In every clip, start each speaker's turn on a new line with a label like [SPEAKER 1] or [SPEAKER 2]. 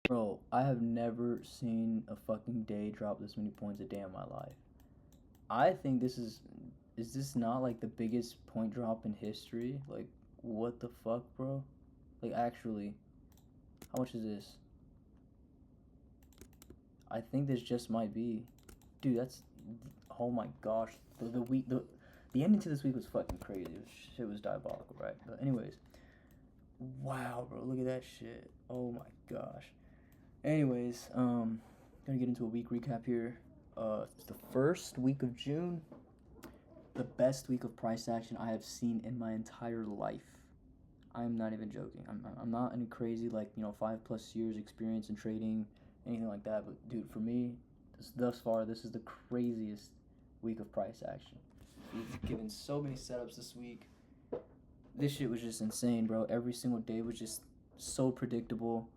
[SPEAKER 1] Bro, I have never seen a fucking day drop this many points a day in my life. I think is this not like the biggest point drop in history? Like, what the fuck, bro? Like, actually, how much is this? I think this just might be. Dude, that's. Oh my gosh. The ending to this week was fucking crazy. Shit was diabolical, right? But, anyways. Wow, bro, look at that shit. Oh my gosh. Anyways, gonna get into a week recap here. It's the first week of June, the best week of price action I have seen in my entire life. I'm not even joking. I'm not any crazy like 5+ years experience in trading, anything like that. But dude, for me, thus far, this is the craziest week of price action. We've given so many setups this week. This shit was just insane, bro. Every single day was just so predictable.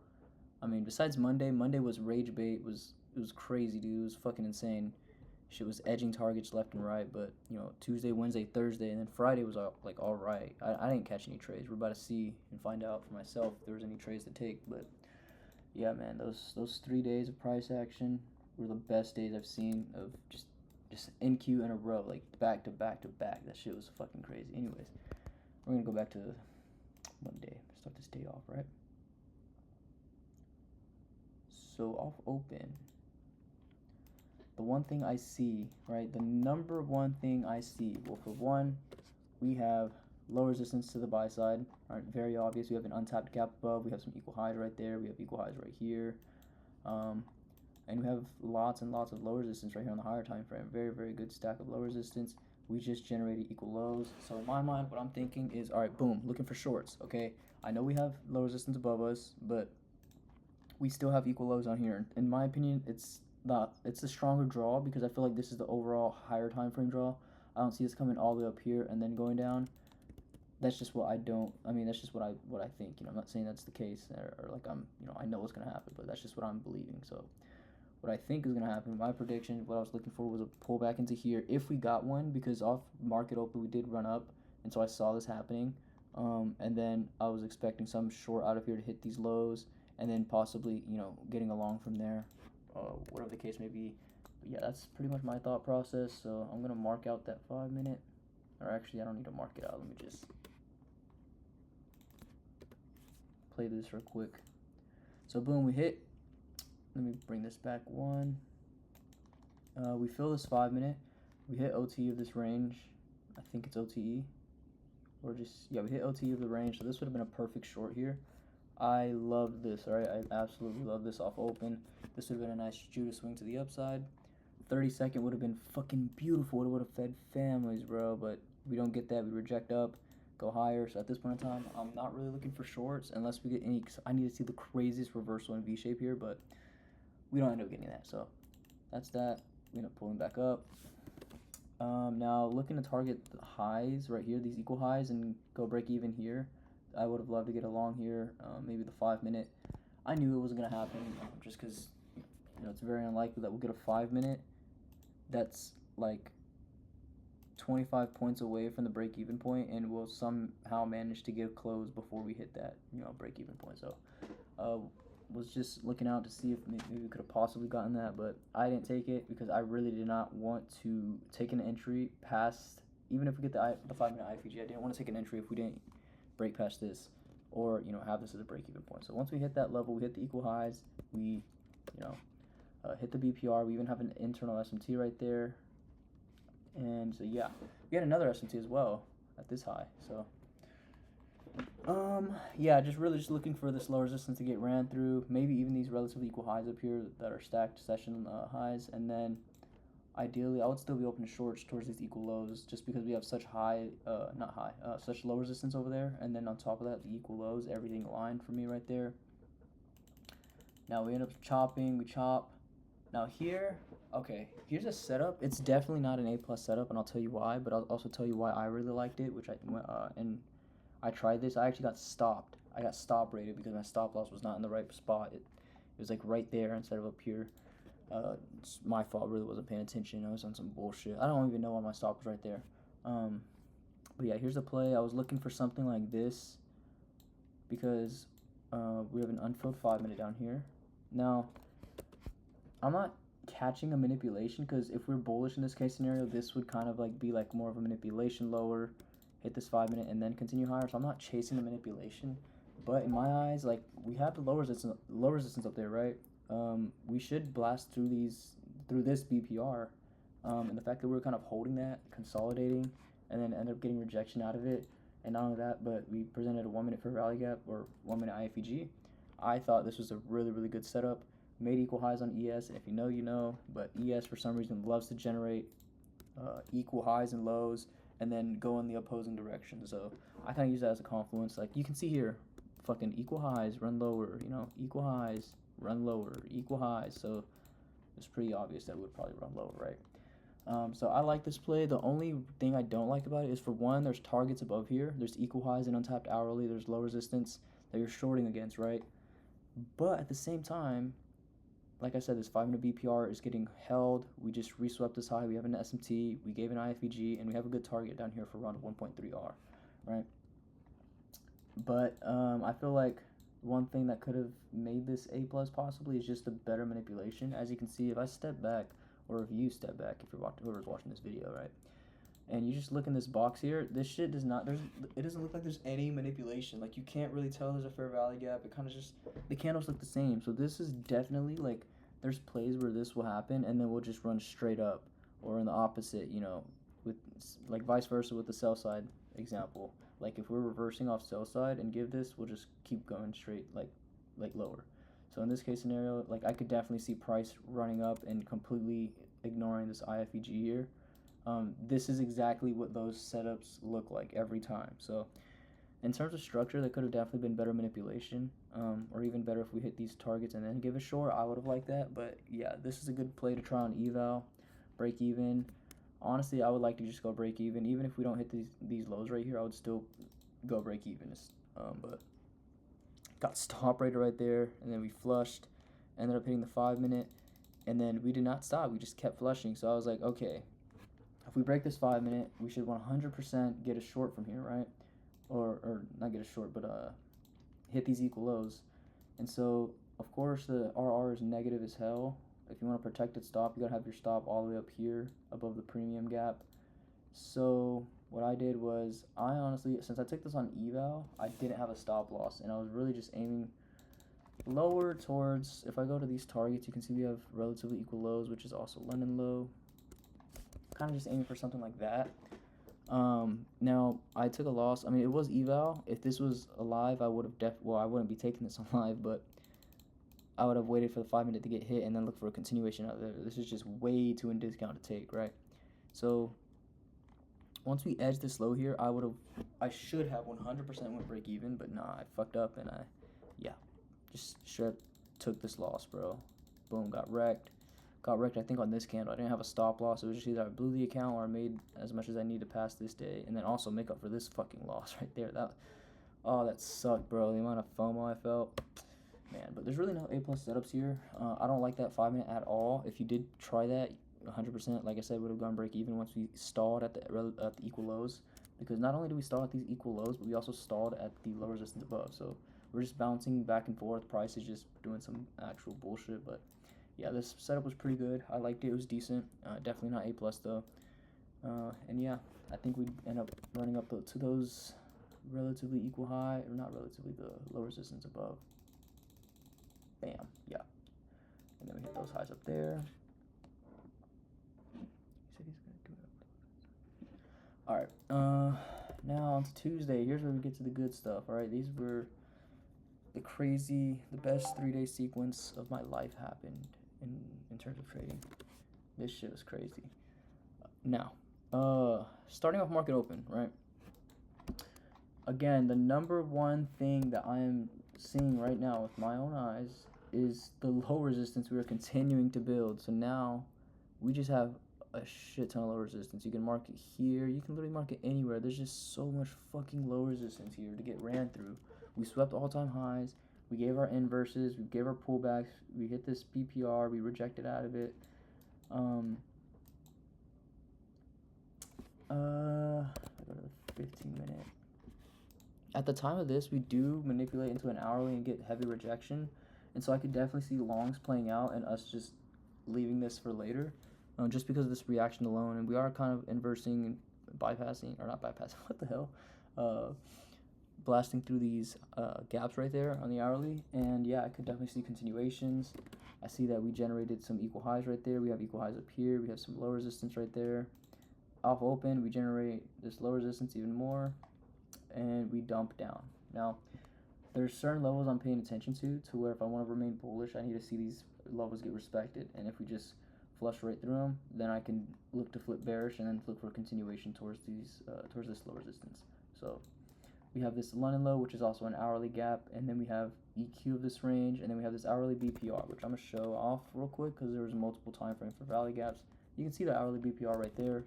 [SPEAKER 1] I mean, besides Monday was rage bait. It was crazy, dude. It was fucking insane. Shit was edging targets left and right. But Tuesday, Wednesday, Thursday, and then Friday was all right. I didn't catch any trades. We're about to see and find out for myself if there was any trades to take. But yeah, man, those 3 days of price action were the best days I've seen of just NQ in a row, like back to back to back. That shit was fucking crazy. Anyways, we're gonna go back to Monday. Start this day off, right? So off open. The one thing I see, right? The number one thing I see. Well, for one, we have low resistance to the buy side. Right, very obvious. We have an untapped gap above. We have some equal highs right there. We have equal highs right here. And we have lots and lots of low resistance right here on the higher time frame. Very, very good stack of low resistance. We just generated equal lows. So in my mind, what I'm thinking is, all right, boom, looking for shorts, okay? I know we have low resistance above us, but we still have equal lows on here. In my opinion, it's a stronger draw because I feel like this is the overall higher time frame draw. I don't see this coming all the way up here and then going down. That's just what I don't. I mean, that's just what I think. I'm not saying that's the case or like I know what's gonna happen, but that's just what I'm believing. So what I think is gonna happen, my prediction, what I was looking for was a pullback into here if we got one, because off market open we did run up, and so I saw this happening. And then I was expecting some short out of here to hit these lows, and then possibly getting along from there, whatever the case may be. But yeah, that's pretty much my thought process. So I'm gonna mark out that 5 minute, or actually I don't need to mark it out. Let me just play this real quick. So boom, we hit. Let me bring this back one. We fill this 5 minute. We hit OT of this range. I think it's OTE. Or just, yeah, we hit OTE of the range. So this would have been a perfect short here. I love this, all right? I absolutely love this off open. This would have been a nice Judah swing to the upside. 30-second would have been fucking beautiful. It would have fed families, bro. But we don't get that. We reject up, go higher. So at this point in time, I'm not really looking for shorts unless we get any. I need to see the craziest reversal in V shape here, but we don't end up getting that. So that's that. We end up pulling back up. Now looking to target the highs right here, these equal highs, and go break even here. I would have loved to get along here, maybe the 5 minute. I knew it wasn't going to happen just because it's very unlikely that we'll get a 5 minute that's like 25 points away from the break even point, and we'll somehow manage to get close before we hit that break even point. So was just looking out to see if maybe we could have possibly gotten that, but I didn't take it because I really did not want to take an entry past, even if we get the 5 minute IFG. I didn't want to take an entry if we didn't break past this, or have this as a break even point. So once we hit that level, we hit the equal highs, we hit the BPR. We even have an internal SMT right there, and so yeah, we had another SMT as well at this high. So yeah, just looking for this low resistance to get ran through. Maybe even these relatively equal highs up here that are stacked session highs, and then ideally I would still be open to shorts towards these equal lows, just because we have such such low resistance over there, and then on top of that the equal lows, everything aligned for me right there. Now we end up chopping. We chop. Now here, okay, here's a setup. It's definitely not an A+ setup, and I'll tell you why. But I'll also tell you why I really liked it, which I tried this. I actually got stopped. I got stop rated because my stop loss was not in the right spot. It was like right there instead of up here. It's my fault. Really wasn't paying attention. I was on some bullshit. I don't even know why my stop was right there. But yeah, here's the play. I was looking for something like this because we have an unfilled 5 minute down here. Now, I'm not catching a manipulation, because if we're bullish in this case scenario, this would kind of like be like more of a manipulation lower, hit this 5 minute and then continue higher. So I'm not chasing the manipulation, but in my eyes, like, we have the low resistance up there, right? We should blast through this BPR, and the fact that we're kind of holding that, consolidating, and then end up getting rejection out of it, and not only that, but we presented a 1 minute fair value gap or 1 minute IFEG. I thought this was a really, really good setup. Made equal highs on ES, and if you know, you know, but ES for some reason loves to generate equal highs and lows and then go in the opposing direction. So I kind of use that as a confluence. Like, you can see here, fucking equal highs, run lower, you know, equal highs, run lower, equal highs. So it's pretty obvious that it would probably run lower, right? So I like this play. The only thing I don't like about it is, for one, there's targets above here. There's equal highs and untapped hourly. There's low resistance that you're shorting against, right? But at the same time, like I said, this 5 minute BPR is getting held. We just reswept this high. We have an SMT. We gave an IFEG, and we have a good target down here for around 1.3R, right? But I feel like one thing that could have made this A plus possibly is just a better manipulation. As you can see, if I step back, or if you step back, if you're whoever's watching this video, right, and you just look in this box here, this shit does not, it doesn't look like there's any manipulation. Like, you can't really tell there's a fair value gap. It kind of just, the candles look the same. So this is definitely, like, there's plays where this will happen and then we'll just run straight up, or in the opposite, you know, with like vice versa with the sell side example. Like, if we're reversing off sell side and give this, we'll just keep going straight, like lower. So in this case scenario, like, I could definitely see price running up and completely ignoring this IFEG here. This is exactly what those setups look like every time. So in terms of structure, that could have definitely been better manipulation, or even better if we hit these targets and then give a short. I would have liked that, but yeah, this is a good play to try on eval, break even. Honestly, I would like to just go break even. Even if we don't hit these lows right here, I would still go break even. But got stop right there, and then we flushed, ended up hitting the 5 minute, and then we did not stop. We just kept flushing. So I was like, okay, if we break this 5 minute, we should 100% get a short from here, right? Or not get a short, but hit these equal lows. And so, of course, the RR is negative as hell. If you want to protect its stop, you gotta have your stop all the way up here above the premium gap. So what I did was, I honestly, since I took this on eval, I didn't have a stop loss, and I was really just aiming lower towards, if I go to these targets, you can see we have relatively equal lows, which is also London low. Kind of just aiming for something like that. Now I took a loss. I mean, it was eval. If this was alive, I would have I wouldn't be taking this alive, but I would have waited for the 5 minute to get hit and then look for a continuation out there. This is just way too in discount to take, right? So once we edge this low here, I should have 100% went break even, but nah, I fucked up, and just straight took this loss, bro. Boom, got wrecked. I think on this candle. I didn't have a stop loss. It was just either I blew the account or I made as much as I need to pass this day, and then also make up for this fucking loss right there. That sucked, bro. The amount of FOMO I felt, man. But there's really no A plus setups here. I don't like that 5 minute at all. If you did try that, 100%, like I said, would have gone break even once we stalled at the equal lows, because not only do we stall at these equal lows, but we also stalled at the low resistance above. So we're just bouncing back and forth. Price is just doing some actual bullshit, but yeah, this setup was pretty good. I liked it. It was decent. Definitely not A plus though. And yeah, I think we'd end up running up to those relatively equal high, or not relatively, the low resistance above. Bam. Yeah. And then we hit those highs up there. All right. Now on to Tuesday. Here's where we get to the good stuff. All right. These were the best 3-day sequence of my life happened in terms of trading. This shit was crazy. Now, starting off market open, right? Again, the number one thing that I am seeing right now with my own eyes is the low resistance we are continuing to build. So now we just have a shit ton of low resistance. You can mark it here. You can literally mark it anywhere. There's just so much fucking low resistance here to get ran through. We swept all-time highs. We gave our inverses. We gave our pullbacks. We hit this BPR. We rejected out of it. I go to the 15 minute. At the time of this, we do manipulate into an hourly and get heavy rejection. And so I could definitely see longs playing out and us just leaving this for later, just because of this reaction alone. And we are kind of inversing, bypassing, or not bypassing, what the hell? Blasting through these gaps right there on the hourly. And yeah, I could definitely see continuations. I see that we generated some equal highs right there. We have equal highs up here. We have some low resistance right there. Alpha open, we generate this low resistance even more, and we dump down. Now, there's certain levels I'm paying attention to where if I want to remain bullish, I need to see these levels get respected. And if we just flush right through them, then I can look to flip bearish and then look for a continuation towards these towards this low resistance. So we have this London low, which is also an hourly gap, and then we have EQ of this range, and then we have this hourly BPR, which I'm gonna show off real quick because there was multiple time frames for valley gaps. You can see the hourly BPR right there.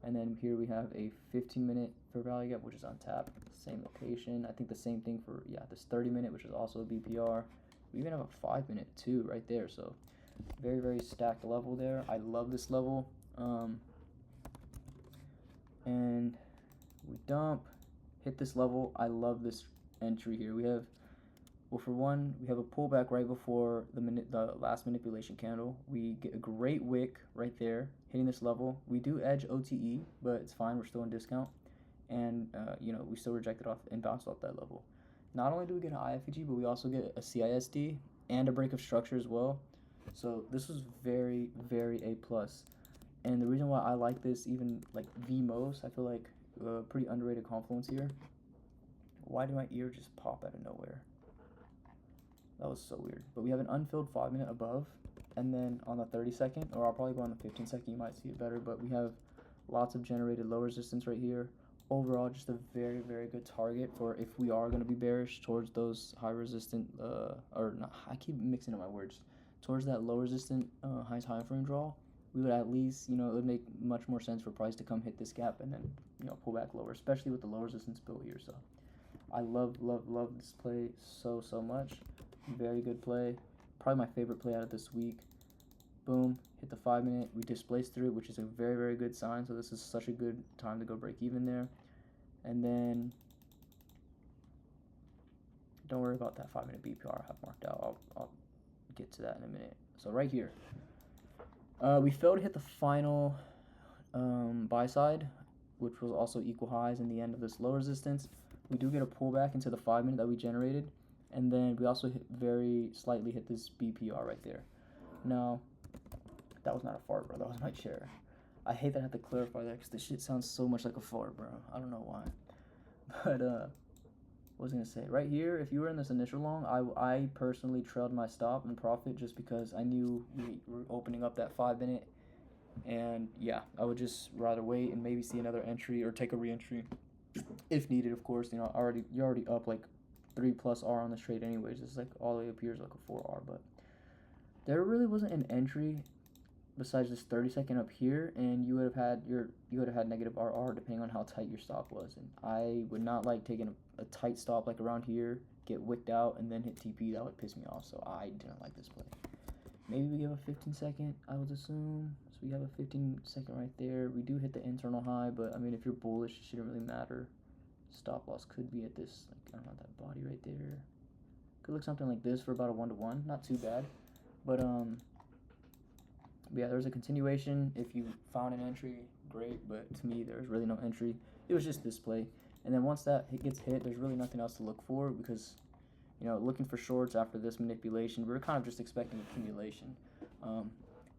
[SPEAKER 1] And then here we have a 15-minute for valley gap, which is on tap, same location. I think the same thing for, yeah, this 30-minute, which is also a BPR. We even have a 5-minute too right there. So very, very stacked level there. I love this level. And we dump, hit this level. I love this entry here. We have, well, for one, we have a pullback right before the last manipulation candle. We get a great wick right there, hitting this level. We do edge OTE, but it's fine. We're still in discount. And, we still rejected off and bounced off that level. Not only do we get an IFEG, but we also get a CISD and a break of structure as well. So this was very, very A+. And the reason why I like this even, like, the most, I feel like pretty underrated confluence here. Why did my ear just pop out of nowhere? That was so weird. But we have an unfilled 5-minute above, and then on the 30-second, or I'll probably go on the 15-second, you might see it better, but we have lots of generated low resistance right here. Overall, just a very, very good target for if we are going to be bearish towards those high resistant, or not, I keep mixing up my words, towards that low resistant high time frame draw. We would at least, it would make much more sense for price to come hit this gap and then, pull back lower, especially with the low resistance built here. So I love this play so much. Very good play. Probably my favorite play out of this week. Boom, hit the 5-minute. We displaced through it, which is a very, very good sign. So this is such a good time to go break even there. And then don't worry about that 5-minute BPR I have marked out. I'll get to that in a minute. So right here, we failed to hit the final buy side, which was also equal highs in the end of this low resistance. We do get a pullback into the 5-minute that we generated. And then we also very slightly hit this BPR right there. Now, that was not a fart, bro. That was my chair. I hate that I have to clarify that because this shit sounds so much like a fart, bro. I don't know why. But, what was I going to say? Right here, if you were in this initial long, I personally trailed my stop and profit just because I knew we were opening up that 5-minute. And, yeah, I would just rather wait and maybe see another entry or take a re-entry if needed, of course. You're already up, like, 3+ R on this trade anyways. It's like all the way up here is like a 4R, but there really wasn't an entry besides this 30-second up here, and you would have had negative RR depending on how tight your stop was. And I would not like taking a tight stop like around here, get wicked out, and then hit TP. That would piss me off. So I didn't like this play. Maybe we have a 15-second, I would assume. So we have a 15-second right there. We do hit the internal high, but I mean, if you're bullish, it shouldn't really matter. Stop loss could be at this, like, I don't know, that body right there. Could look something like this for about a 1-to-1. Not too bad. But yeah, there's a continuation. If you found an entry, great. But to me, there's really no entry. It was just this play. And then once that gets hit, there's really nothing else to look for because, looking for shorts after this manipulation, we were kind of just expecting accumulation.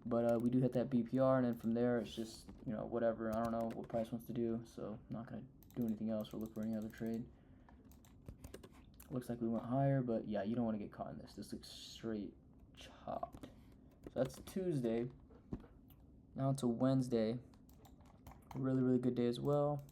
[SPEAKER 1] But we do hit that BPR, and then from there, it's just, whatever. I don't know what price wants to do, so I'm not going to do anything else or look for any other trade. Looks like we went higher, but yeah, you don't want to get caught in this. This looks straight chopped. So that's Tuesday. Now to Wednesday. Really, really good day as well.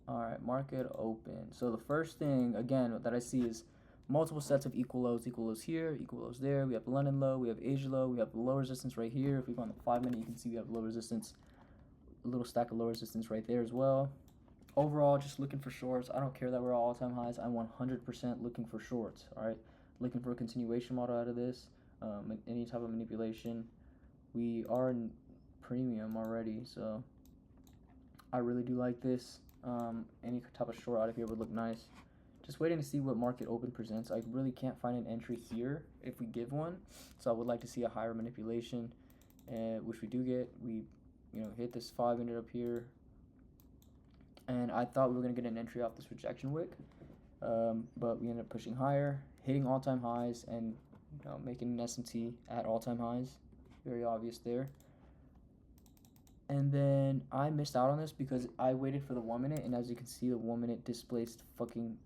[SPEAKER 1] Alright, market open. So the first thing, again, that I see is multiple sets of equal lows here, equal lows there. We have the London low, we have Asia low, we have the low resistance right here. If we go on the 5-minute, you can see we have low resistance, a little stack of low resistance right there as well. Overall, just looking for shorts. I don't care that we're all-time highs. I'm 100% looking for shorts, all right? Looking for a continuation model out of this, any type of manipulation. We are in premium already, so I really do like this. Any type of short out of here would look nice. Just waiting to see what market open presents. I really can't find an entry here if we give one, so I would like to see a higher manipulation, which we do get. We, hit this 5 minute up here, and I thought we were gonna get an entry off this rejection wick, but we ended up pushing higher, hitting all-time highs, and making an S&T at all-time highs. Very obvious there. And then I missed out on this because I waited for the 1 minute, and as you can see, the 1 minute displaced fucking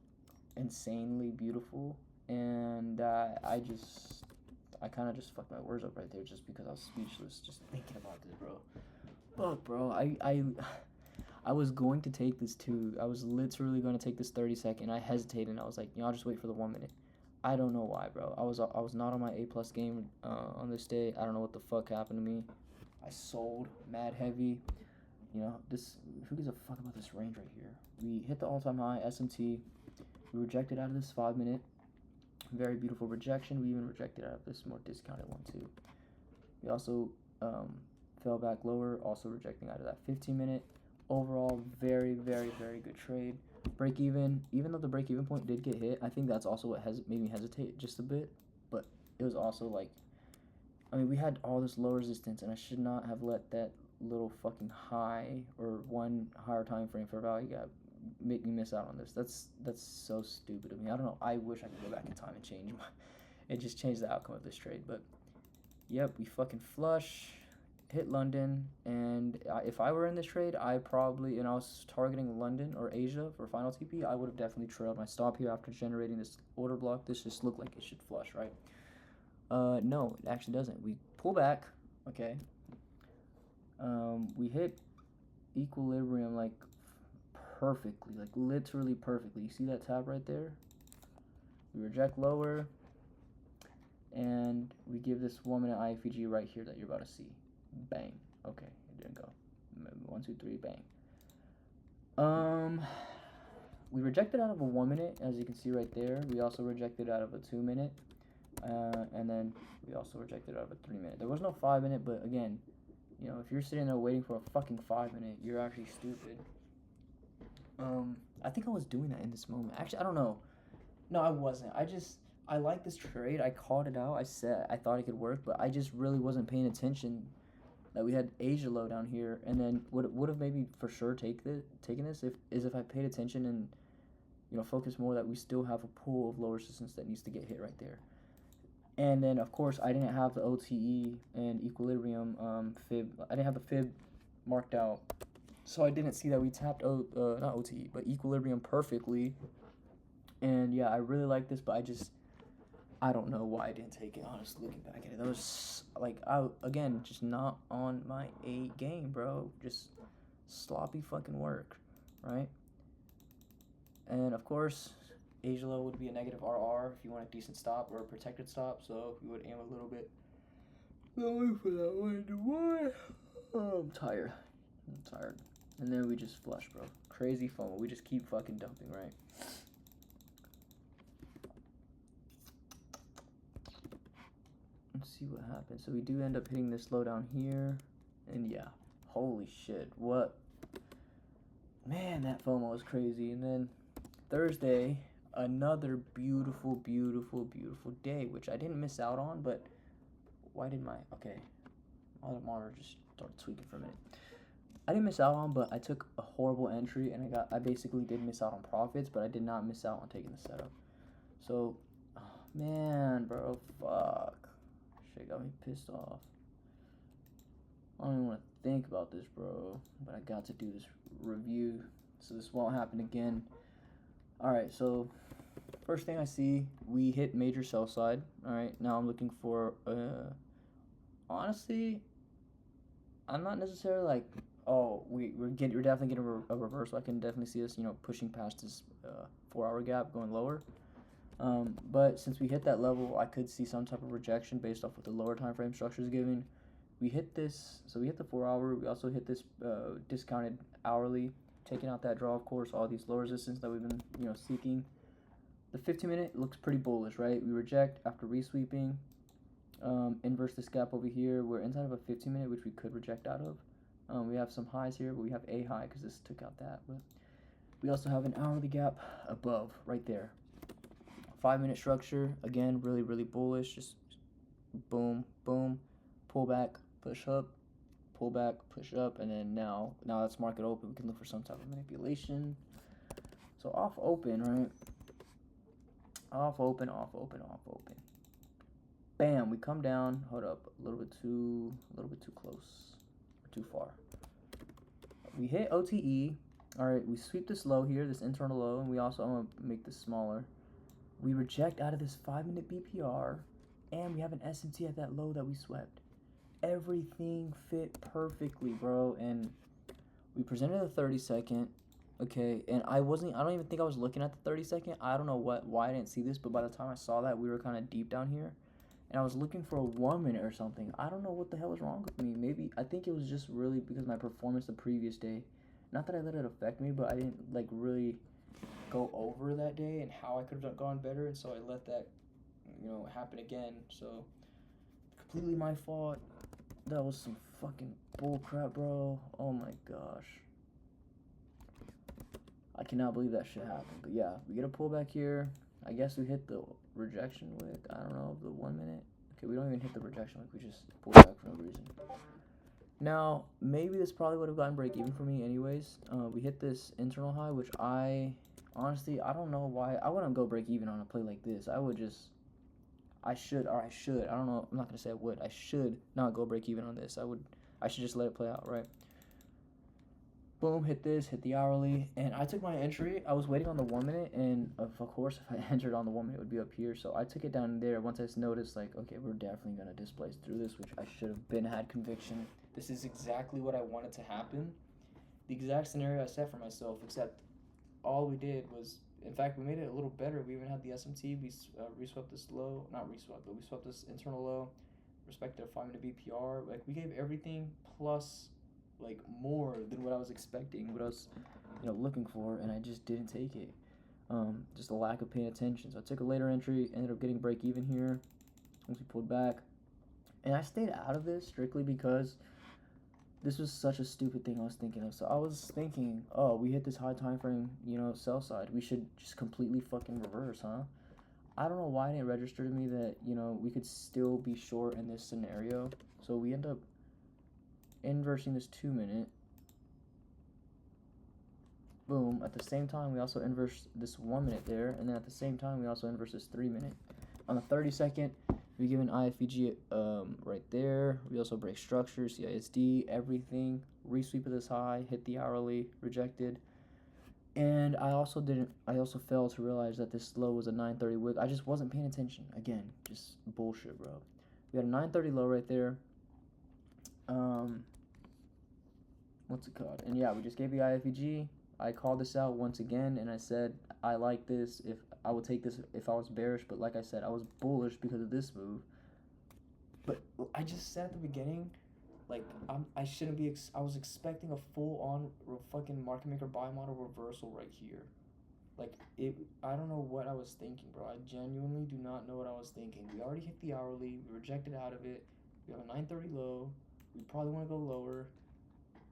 [SPEAKER 1] insanely beautiful, and I kind of just fucked my words up right there just because I was speechless just thinking about this, bro. Fuck, bro. I was going to take this too. I was literally going to take this 30-second. I hesitated, and I was like, I'll just wait for the 1 minute. I don't know why, bro. I was not on my A+ game on this day. I don't know what the fuck happened to me. I sold mad heavy. Who gives a fuck about this range right here? We hit the all-time high, S&T. We rejected out of this 5 minute. Very beautiful rejection. We even rejected out of this more discounted one too. We also fell back lower, also rejecting out of that 15 minute. Overall, very, very, very good trade. Break even though the break even point did get hit, I think that's also what made me hesitate just a bit. But it was also like, we had all this low resistance, and I should not have let that little fucking high or one higher time frame for value gap make me miss out on this. That's so stupid of me. I don't know. I wish I could go back in time and change it just changed the outcome of this trade. But yep, we fucking flush, hit London, and if I were in this trade, I was targeting London or Asia for final TP, I would have definitely trailed my stop here after generating this order block. This just looked like it should flush, right? No, it actually doesn't. We pull back, okay. We hit equilibrium like perfectly, like literally perfectly. You see that tab right there? We reject lower, and we give this 1 minute IFEG right here that you're about to see. Bang. Okay, it didn't go. 1, 2, 3, bang. We rejected out of a 1 minute, as you can see right there. We also rejected out of a 2 minute. And then we also rejected out of a 3 minute. There was no 5 minute, but again, if you're sitting there waiting for a fucking 5 minute, you're actually stupid. I think I was doing that in this moment. Actually, I don't know. No, I wasn't. I like this trade. I called it out. I said I thought it could work, but I just really wasn't paying attention that we had Asia low down here, and then would have maybe for sure taken this if I paid attention and focused more that we still have a pool of low resistance that needs to get hit right there. And then, of course, I didn't have the OTE and equilibrium fib. I didn't have the fib marked out, so I didn't see that we tapped not OTE, but equilibrium perfectly. And yeah, I really like this, but I don't know why I didn't take it. Honestly, looking back at it, that was like again just not on my A game, bro. Just sloppy fucking work, right? And of course, Asia low would be a negative RR if you want a decent stop or a protected stop, so we would aim a little bit lower for that one. Why? Oh, I'm tired. And then we just flush, bro. Crazy FOMO. We just keep fucking dumping, right? Let's see what happens. So we do end up hitting this low down here, and yeah, holy shit, what? Man, that FOMO is crazy. And then Thursday, another beautiful, beautiful, beautiful day, which I didn't miss out on, but why did my monitor just started tweaking for a minute. I didn't miss out on, but I took a horrible entry, and I basically did miss out on profits, but I did not miss out on taking the setup. So, man, bro, fuck. Shit got me pissed off. I don't even want to think about this, bro, but I got to do this review, so this won't happen again. Alright, so first thing I see, we hit major sell side. Alright, now I'm looking for, honestly, I'm not necessarily like, we're definitely getting a reversal. I can definitely see us, pushing past this 4 hour gap, going lower. But since we hit that level, I could see some type of rejection based off what the lower time frame structure is giving. We hit this, so we hit the 4 hour. We also hit this discounted hourly, taking out that draw, of course, all these low resistance that we've been, seeking. The 15 minute looks pretty bullish, right? We reject after resweeping. Inverse this gap over here. We're inside of a 15 minute, which we could reject out of. We have some highs here, but we have a high because this took out that. But We also have an hourly gap above, right there. 5-minute structure, again, really, really bullish. Just boom, boom, pull back, push up, pull back, push up, and then now that's market open. We can look for some type of manipulation. So off open, right? Off open, off open, off open. Bam, we come down. Hold up, a little bit too close, or too far. We hit OTE. All right, we sweep this low here, this internal low, and we also, I'm gonna make this smaller. We reject out of this 5-minute BPR, and we have an SMT at that low that we swept. Everything fit perfectly, bro. And we presented a 30-second. Okay, and I don't even think I was looking at the 30-second. I don't know why I didn't see this, but by the time I saw that, we were kind of deep down here. And I was looking for a 1 minute or something. I don't know what the hell was wrong with me. Maybe, I think it was just really because my performance the previous day. Not that I let it affect me, but I didn't, like, really go over that day and how I could have gone better. And so I let that, happen again. So, completely my fault. That was some fucking bull crap, bro. Oh my gosh. I cannot believe that shit happened. But yeah, we get a pullback here. I guess we hit the rejection wick. I don't know, the 1 minute. Okay, we don't even hit the rejection wick. We just pulled back for no reason. Now, maybe this probably would have gotten break even for me anyways. We hit this internal high, which honestly, I don't know why. I wouldn't go break even on a play like this. I should, I don't know, I'm not going to say I would. I should not go break even on this. I should just let it play out, right? Boom, hit this, hit the hourly, and I took my entry. I was waiting on the 1 minute, and of course, if I entered on the 1 minute, it would be up here. So I took it down there once I noticed, like, okay, we're definitely going to displace through this, which I should have had conviction. This is exactly what I wanted to happen. The exact scenario I set for myself, except all we did was, in fact, we made it a little better. We even had the SMT. We reswept this low, not reswept, but we swept this internal low, respected a 5-minute BPR. Like, we gave everything plus, like, more than what I was expecting, what I was, looking for, and I just didn't take it. Just a lack of paying attention. So I took a later entry, ended up getting break even here once we pulled back. And I stayed out of this strictly because this was such a stupid thing I was thinking of. So I was thinking, oh, we hit this high time frame, sell side. We should just completely fucking reverse, huh? I don't know why it didn't register to me that, we could still be short in this scenario. So we end up inversing this 2 minute. Boom. At the same time, we also inverse this 1 minute there. And then at the same time, we also inverse this 3 minute. On the 30-second, we give an IFEG right there. We also break structure, CISD, everything. Resweep of this high, hit the hourly, rejected. And I also failed to realize that this low was a 930 wick. I just wasn't paying attention. Again, just bullshit, bro. We had a 930 low right there. What's it called? And yeah, we just gave the IFEG. I called this out once again, and I said I like this. If I would take this if I was bearish, but like I said, I was bullish because of this move. But I just said at the beginning, like I shouldn't be. I was expecting a full-on fucking market maker buy model reversal right here. Like I don't know what I was thinking, bro. I genuinely do not know what I was thinking. We already hit the hourly. We rejected out of it. We have a 930 low. We probably want to go lower.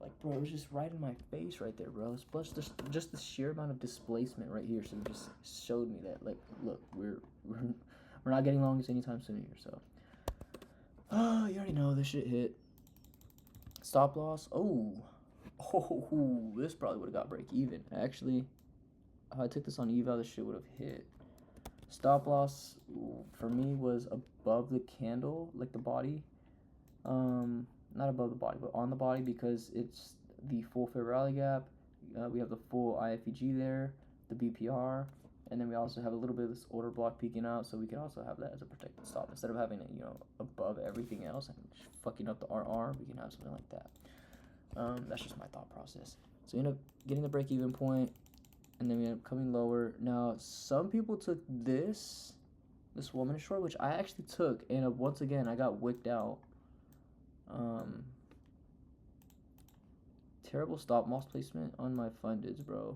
[SPEAKER 1] Like, bro, it was just right in my face right there, bro. Plus, just the sheer amount of displacement right here, so it just showed me that, like, look, we're not getting longs anytime soon here. So, you already know this shit hit. Stop loss. Oh, this probably would have got break even. Actually, if I took this on eval, this shit would have hit. Stop loss for me was above the candle, like the body. Not above the body, but on the body, because it's the full fair rally gap. We have the full IFEG there, the BPR, and then we also have a little bit of this order block peeking out, so we can also have that as a protected stop. Instead of having it, above everything else and just fucking up the RR, we can have something like that. That's just my thought process. So we end up getting the break-even point, and then we end up coming lower. Now, some people took this 1 minute short, which I actually took, and once again, I got wicked out. Terrible stop loss placement on my fundeds, bro.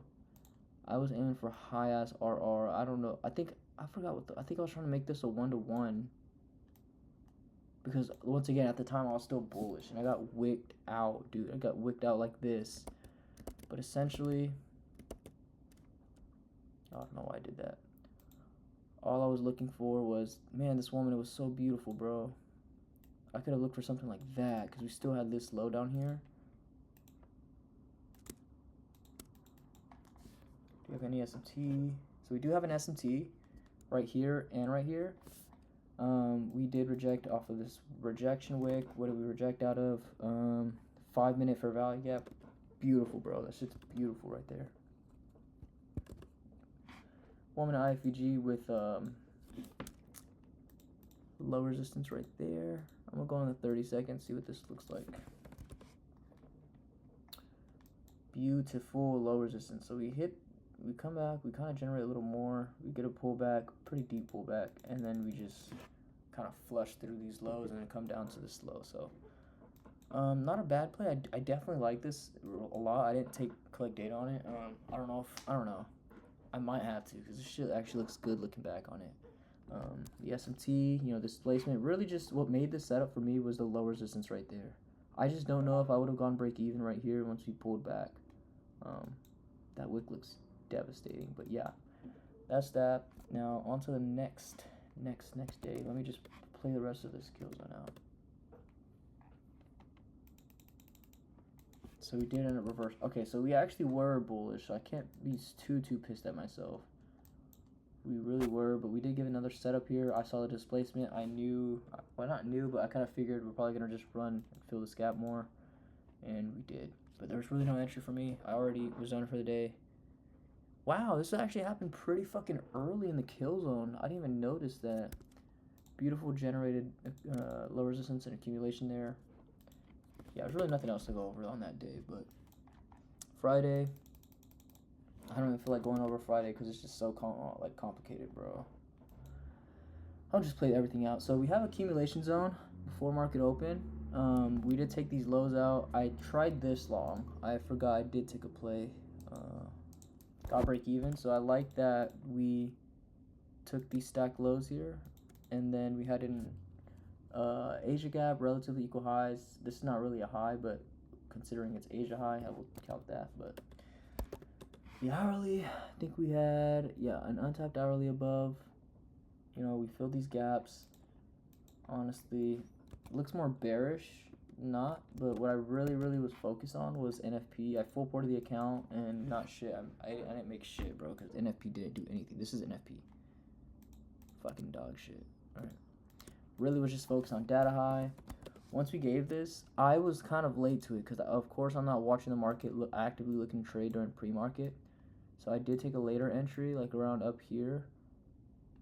[SPEAKER 1] I was aiming for high ass RR. I don't know. I forgot I think I was trying to make this a 1-to-1. Because once again, at the time I was still bullish and I got wicked out, dude. I got wicked out like this. But essentially, I don't know why I did that. All I was looking for was, man, this woman, it was so beautiful, bro. I could have looked for something like that because we still had this low down here. Do we have any SMT? So we do have an SMT right here and right here. We did reject off of this rejection wick. What did we reject out of? 5 minute fair value gap. Beautiful, bro. That shit's beautiful right there. 1 minute IFVG with low resistance right there. I'm gonna go on the 30 seconds, see what this looks like. Beautiful low resistance. So we come back, we kind of generate a little more. We get a pullback, pretty deep pullback, and then we just kind of flush through these lows and then come down to this low. So not a bad play. I definitely like this a lot. I didn't collect data on it. I don't know. I might have to because this shit actually looks good looking back on it. The SMT, you know, displacement, really just what made this setup for me was the low resistance right there. I just don't know if I would have gone break even right here once we pulled back. That wick looks devastating, but yeah, that's that. Now on to the next day. Let me just play the rest of this kill zone out. So we did end up reverse. Okay, so we actually were bullish, so I can't be too pissed at myself. We really were, but we did give another setup here. I saw the displacement. I knew, well, not knew, but I kind of figured we're probably going to just run and fill this gap more, and we did. But there was really no entry for me. I already was done for the day. Wow, this actually happened pretty fucking early in the kill zone. I didn't even notice that. Beautiful generated low resistance and accumulation there. Yeah, there's really nothing else to go over on that day, but Friday, I don't even feel like going over Friday because it's just so complicated, bro. I'll just play everything out. So we have accumulation zone before market open. We did take these lows out. I tried this long. I forgot I did take a play. Got break even. So I like that we took these stacked lows here, and then we had an Asia gap, relatively equal highs. This is not really a high, but considering it's Asia high, I will count that. But the hourly, I think we had, yeah, an untapped hourly above. You know, we filled these gaps. Honestly, looks more bearish, not, but what I really was focused on was NFP. I full ported the account and not shit. I didn't make shit, bro, because NFP didn't do anything. This is NFP. Fucking dog shit. Alright. Really was just focused on data high. Once we gave this, I was kind of late to it because, of course, I'm not watching the market actively looking to trade during pre-market. So I did take a later entry, like around up here.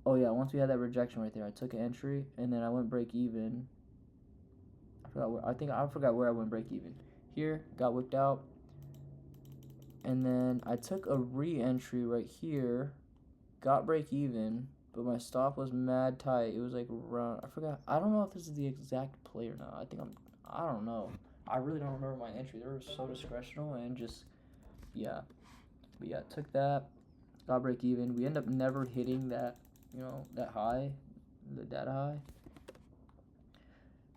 [SPEAKER 1] Oh yeah, once we had that rejection right there, I took an entry and then I went break even. I forgot where I went break even. Here, got whipped out. And then I took a re-entry right here, got break even, but my stop was mad tight. It was like around, I forgot. I don't know if this is the exact play or not. I don't know. I really don't remember my entry. They were so discretional and just, yeah. But yeah, took that, got break even. We end up never hitting that, you know, that high, the data high.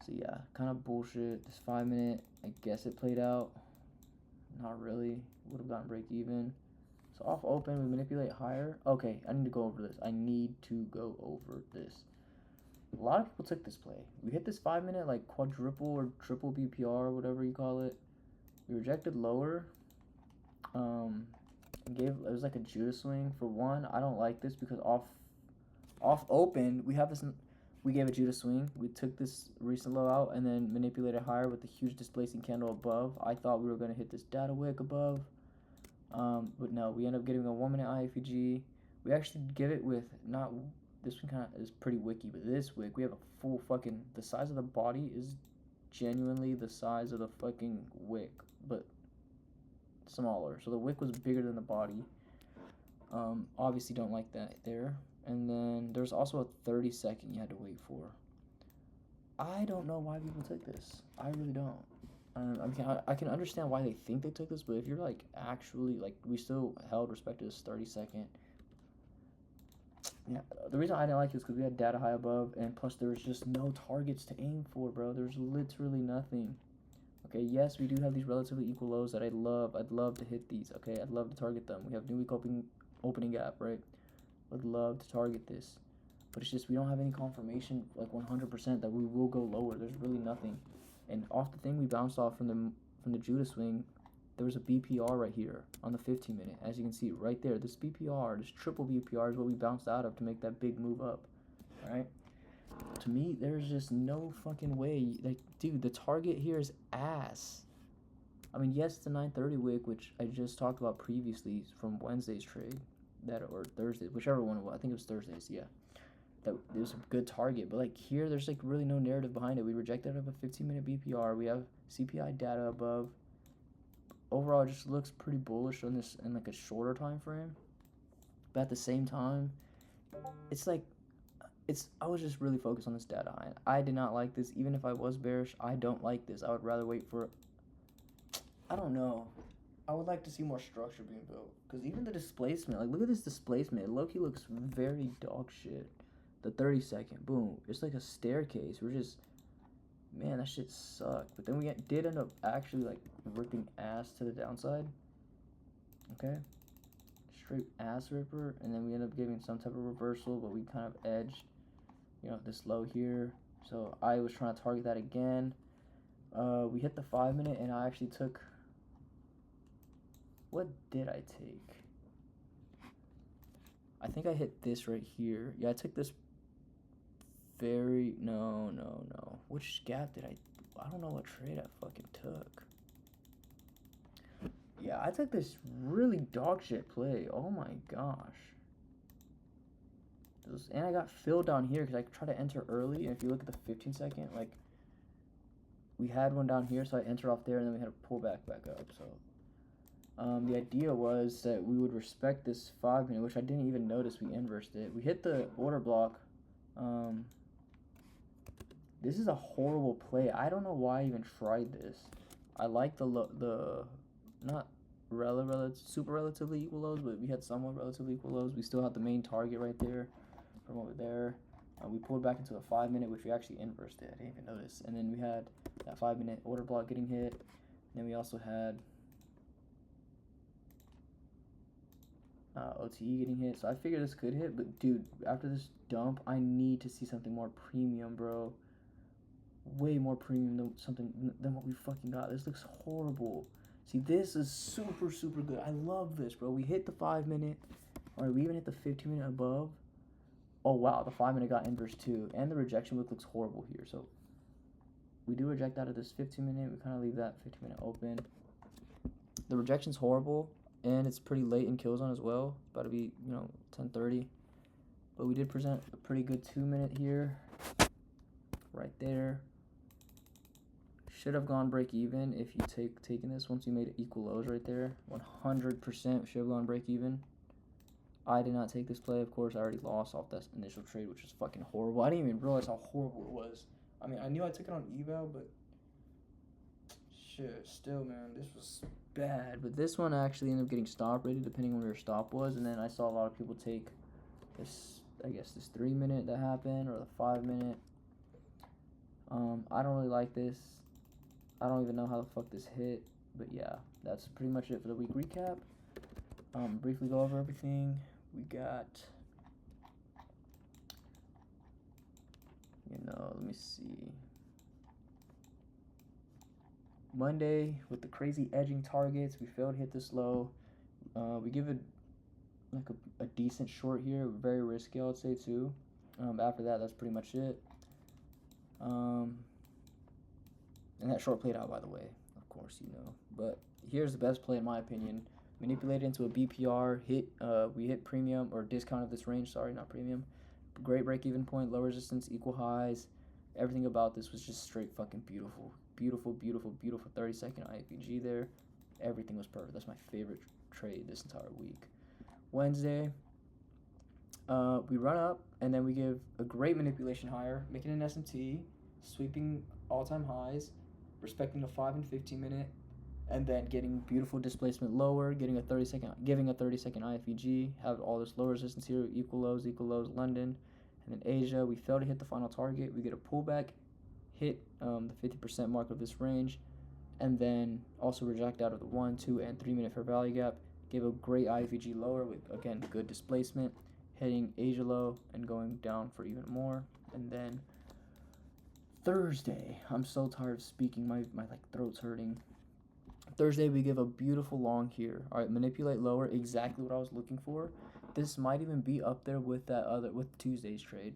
[SPEAKER 1] So yeah, kind of bullshit. This 5 minute, I guess it played out. Not really. Would have gotten break even. So off open, we manipulate higher. Okay, I need to go over this. A lot of people took this play. We hit this 5 minute like quadruple or triple BPR, whatever you call it. We rejected lower. And it was like a Judah swing. For one, I don't like this because off open, we gave a Judah swing. We took this recent low out and then manipulated higher with the huge displacing candle above. I thought we were going to hit this data wick above. But no, we end up getting a 1 minute IFEG. We actually give it with not, this one kind of is pretty wicky, but this wick, we have a full fucking, the size of the body is genuinely the size of the fucking wick, but smaller. So the wick was bigger than the body. Obviously don't like that there. And then there's also a 30 second you had to wait for. I don't know why people took this. I really don't. I can understand why they think they took this, but if you're like actually like, we still held respect to this 30 second. Yeah, the reason I didn't like it is because we had data high above, and plus there was just no targets to aim for, bro. There's literally nothing. Okay, yes, we do have these relatively equal lows that I'd love to hit these. Okay, I'd love to target them. We have new week opening gap, right? Would love to target this, but it's just we don't have any confirmation like 100% that we will go lower. There's really nothing. And off the thing we bounced off from the Judah swing, there was a BPR right here on the 15 minute. As you can see right there, this BPR, this triple BPR is what we bounced out of to make that big move up. All right. To me, there's just no fucking way. Like, dude, the target here is ass. I mean, yes, the 930 wick, which I just talked about previously from Wednesday's trade, or Thursday, whichever one it was. I think it was Thursday's. Yeah, that it was a good target. But like here, there's like really no narrative behind it. We rejected out of a 15-minute BPR. We have CPI data above. Overall, it just looks pretty bullish on this in like a shorter time frame. But at the same time, it's like I was just really focused on this data. I did not like this. Even if I was bearish, I don't like this. I would rather wait for, I don't know. I would like to see more structure being built. Because even the displacement, like look at this displacement. Loki looks very dog shit. The 30-second, boom. It's like a staircase. We're just, man, that shit sucked. But then we did end up actually like ripping ass to the downside. Okay. Straight ass ripper. And then we end up giving some type of reversal, but we kind of edged, you know, this low here. So I was trying to target that again. We hit the 5-minute and I actually took, what did I take? I think I hit this right here. Yeah, I took this no. Which gap did I don't know what trade I fucking took. Yeah, I took this really dog shit play. Oh my gosh. And I got filled down here because I tried to enter early. And if you look at the 15-second, like, we had one down here, so I entered off there, and then we had to pull back up. So the idea was that we would respect this 5-minute, which I didn't even notice we inversed it. We hit the order block. This is a horrible play. I don't know why I even tried this. I like the not super relatively equal lows, but we had somewhat relatively equal lows. We still had the main target right there from over there. We pulled back into a 5-minute, which we actually inversed it. I didn't even notice. And then we had that 5-minute order block getting hit. And then we also had OTE getting hit. So I figured this could hit. But, dude, after this dump, I need to see something more premium, bro. Way more premium than what we fucking got. This looks horrible. See, this is super, super good. I love this, bro. We hit the 5-minute. All right, we even hit the 15-minute above. Oh, wow, the 5-minute got inverse too. And the rejection wick looks horrible here. So we do reject out of this 15-minute. We kind of leave that 15-minute open. The rejection's horrible, and it's pretty late in kill zone as well. About to be, 10:30. But we did present a pretty good 2-minute here. Right there. Should have gone break even if you taken this once you made it equal lows right there. 100% should have gone break even. I did not take this play, of course. I already lost off that initial trade, which was fucking horrible. I didn't even realize how horrible it was. I mean, I knew I took it on eval, but shit, still, man, this was bad. But this one actually ended up getting stop rated depending on where your stop was. And then I saw a lot of people take this, I guess, this 3-minute that happened or the 5-minute. I don't really like this. I don't even know how the fuck this hit. But yeah, that's pretty much it for the week recap. Briefly go over everything. We got, let me see. Monday with the crazy edging targets. We failed to hit this low. We give it like a decent short here. Very risky, I would say, too. After that, that's pretty much it. And that short played out, by the way, of course, But here's the best play, in my opinion. Manipulated into a BPR, we hit premium, or discount of this range, sorry, not premium. Great break-even point, low resistance, equal highs. Everything about this was just straight fucking beautiful. Beautiful 30-second IFPG there. Everything was perfect. That's my favorite trade this entire week. Wednesday, we run up, and then we give a great manipulation higher, making an SMT, sweeping all-time highs, respecting the 5 and 15-minute, and then getting beautiful displacement lower, giving a 30-second IFEG, have all this low resistance here, equal lows, London, and then Asia. We fail to hit the final target. We get a pullback, hit the 50% mark of this range, and then also reject out of the 1, 2, and 3-minute fair value gap, Gave a great IFEG lower with, again, good displacement, hitting Asia low and going down for even more. And then Thursday, I'm so tired of speaking, my like throat's hurting. Thursday, we give a beautiful long here. All right, manipulate lower, exactly what I was looking for. This might even be up there with with Tuesday's trade.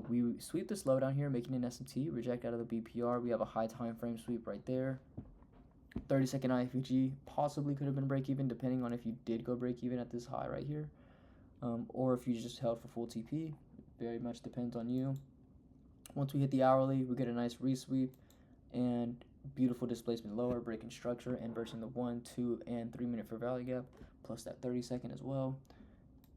[SPEAKER 1] We sweep this low down here, making an SMT, reject out of the BPR. We have a high time frame sweep right there. 30-second IFEG possibly could have been break even, depending on if you did go break even at this high right here, or if you just held for full TP. Very much depends on you. Once we hit the hourly, we get a nice resweep and beautiful displacement lower, breaking structure, inversing the 1, 2, and 3 minute fair value gap, plus that 30-second as well.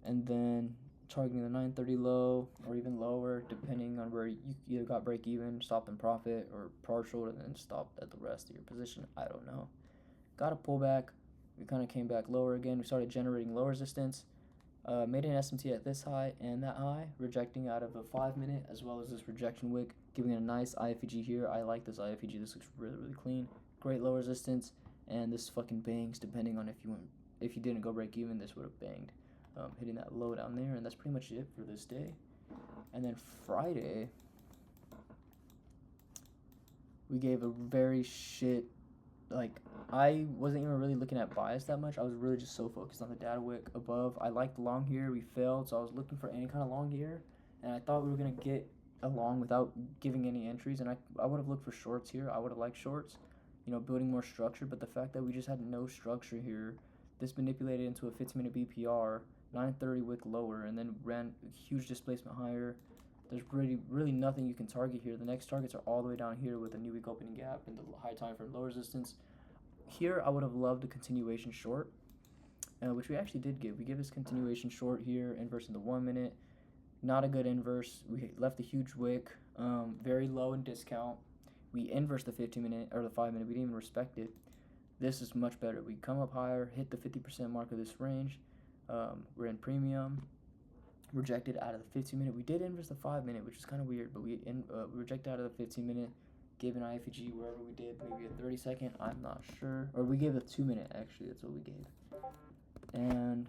[SPEAKER 1] And then targeting the 930 low or even lower, depending on where you either got break even, stopped in profit, or partial, and then stopped at the rest of your position. I don't know. Got a pullback. We kind of came back lower again. We started generating low resistance. Made an SMT at this high and that high, rejecting out of a 5 minute as well as this rejection wick, giving it a nice IFEG here. I like this IFEG. This looks really, really clean. Great low resistance, and this fucking bangs. Depending on if you didn't go break even, this would have banged, hitting that low down there. And that's pretty much it for this day. And then Friday, we gave a very shit. Like, I wasn't even really looking at bias that much. I was really just so focused on the data wick above. I liked the long here. We failed, so I was looking for any kind of long here, and I thought we were going to get a long without giving any entries, and I would have looked for shorts here. I would have liked shorts, building more structure, but the fact that we just had no structure here, this manipulated into a 15-minute BPR, 930 wick lower, and then ran huge displacement higher. There's really nothing you can target here. The next targets are all the way down here with a new week opening gap and the high time frame low resistance. Here, I would have loved a continuation short, which we actually did give. We gave this continuation short here, inverse in the 1 minute. Not a good inverse. We left a huge wick, very low in discount. We inversed the 15-minute or the 5 minute. We didn't even respect it. This is much better. We come up higher, hit the 50% mark of this range. We're in premium. Rejected out of the 15-minute. We did inverse the 5 minute, which is kind of weird, but we rejected out of the 15-minute. Gave an IFEG wherever we did, maybe a 30-second. I'm not sure. Or we gave a 2 minute, actually. That's what we gave. And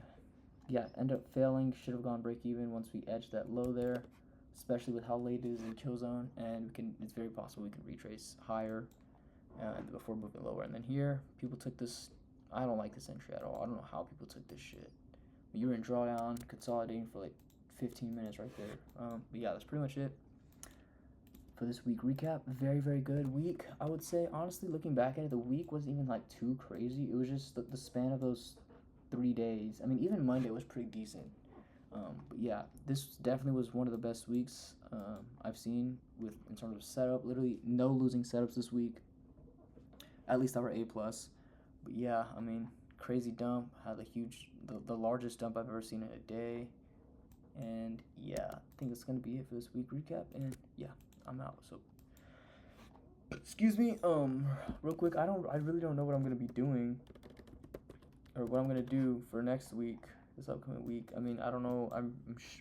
[SPEAKER 1] yeah, end up failing. Should have gone break even once we edged that low there, especially with how late it is in kill zone. And it's very possible we can retrace higher before moving lower. And then here, people took this. I don't like this entry at all. I don't know how people took this shit. But you were in drawdown, consolidating for like 15 minutes right there. But yeah, that's pretty much it for this week recap. Very, very good week, I would say. Honestly, looking back at it, the week wasn't even like too crazy. It was just the span of those 3 days. I mean, even Monday was pretty decent. But yeah, this definitely was one of the best weeks I've seen in terms of setup. Literally no losing setups this week. At least our A+. But yeah, I mean, crazy dump. Had the largest dump I've ever seen in a day. And yeah, I think that's gonna be it for this week recap. And yeah, I'm out. So excuse me, real quick, I really don't know what I'm gonna be doing or what I'm gonna do for next week, this upcoming week. I mean, I don't know.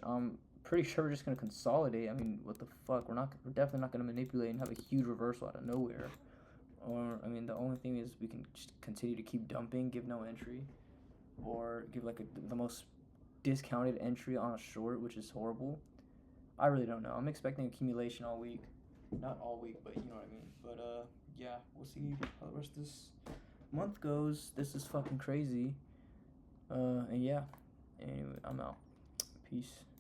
[SPEAKER 1] I'm pretty sure we're just gonna consolidate. I mean, what the fuck? We're definitely not gonna manipulate and have a huge reversal out of nowhere. Or I mean, the only thing is we can just continue to keep dumping, give no entry, or give like the most discounted entry on a short, which is horrible. I really don't know. I'm expecting accumulation all week. Not all week, but you know what I mean. But yeah, we'll see how the rest of this month goes. This is fucking crazy. And yeah. Anyway, I'm out. Peace.